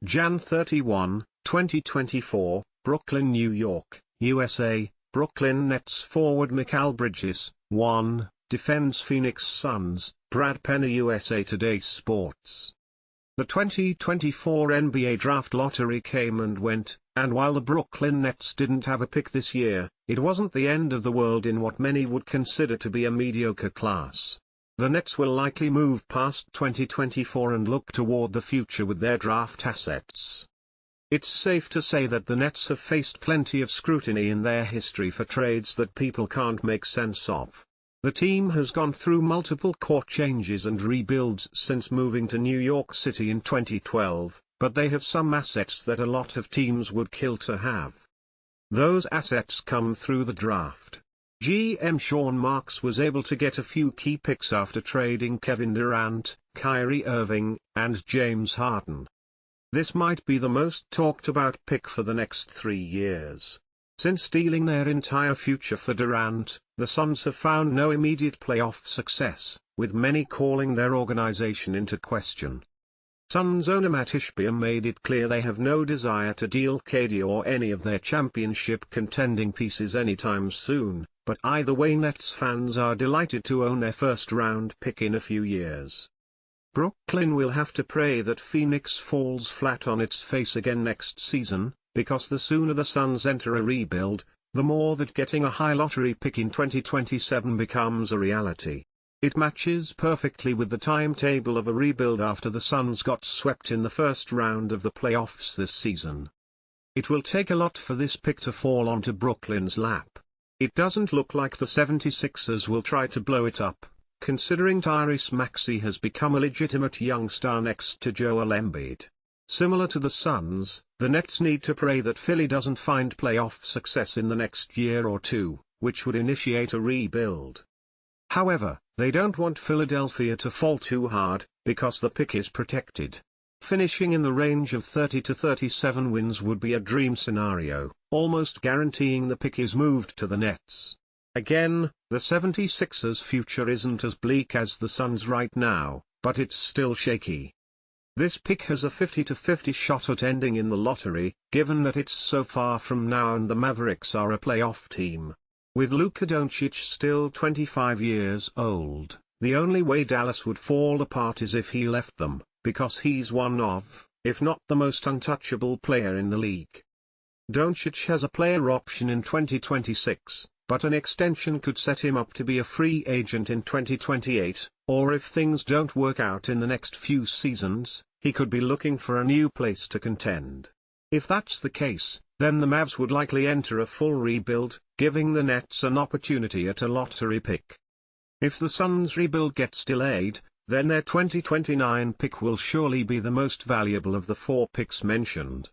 Jan 31, 2024, Brooklyn, New York, USA. Brooklyn Nets forward Mikal Bridges, 1, defends Phoenix Suns, Brad Penner, USA Today Sports. The 2024 NBA Draft Lottery came and went, and while the Brooklyn Nets didn't have a pick this year, it wasn't the end of the world in what many would consider to be a mediocre class. The Nets will likely move past 2024 and look toward the future with their draft assets. It's safe to say that the Nets have faced plenty of scrutiny in their history for trades that people can't make sense of. The team has gone through multiple core changes and rebuilds since moving to New York City in 2012, but they have some assets that a lot of teams would kill to have. Those assets come through the draft. GM Sean Marks was able to get a few key picks after trading Kevin Durant, Kyrie Irving, and James Harden. This might be the most talked about pick for the next 3 years. Since dealing their entire future for Durant, the Suns have found no immediate playoff success, with many calling their organization into question. Suns owner Matt Ishbia made it clear they have no desire to deal KD or any of their championship contending pieces anytime soon, but either way Nets fans are delighted to own their first-round pick in a few years. Brooklyn will have to pray that Phoenix falls flat on its face again next season, because the sooner the Suns enter a rebuild, the more that getting a high lottery pick in 2027 becomes a reality. It matches perfectly with the timetable of a rebuild after the Suns got swept in the first round of the playoffs this season. It will take a lot for this pick to fall onto Brooklyn's lap. It doesn't look like the 76ers will try to blow it up, considering Tyrese Maxey has become a legitimate young star next to Joel Embiid. Similar to the Suns, the Nets need to pray that Philly doesn't find playoff success in the next year or two, which would initiate a rebuild. However, they don't want Philadelphia to fall too hard, because the pick is protected. Finishing in the range of 30 to 37 wins would be a dream scenario, almost guaranteeing the pick is moved to the Nets. Again, the 76ers' future isn't as bleak as the Suns right now, but it's still shaky. This pick has a 50-50 shot at ending in the lottery, given that it's so far from now and the Mavericks are a playoff team. With Luka Doncic still 25 years old, the only way Dallas would fall apart is if he left them, because he's one of, if not the most untouchable player in the league. Doncic has a player option in 2026, but an extension could set him up to be a free agent in 2028, or if things don't work out in the next few seasons, he could be looking for a new place to contend. If that's the case, then the Mavs would likely enter a full rebuild, giving the Nets an opportunity at a lottery pick. If the Suns' rebuild gets delayed, then their 2029 pick will surely be the most valuable of the 4 picks mentioned.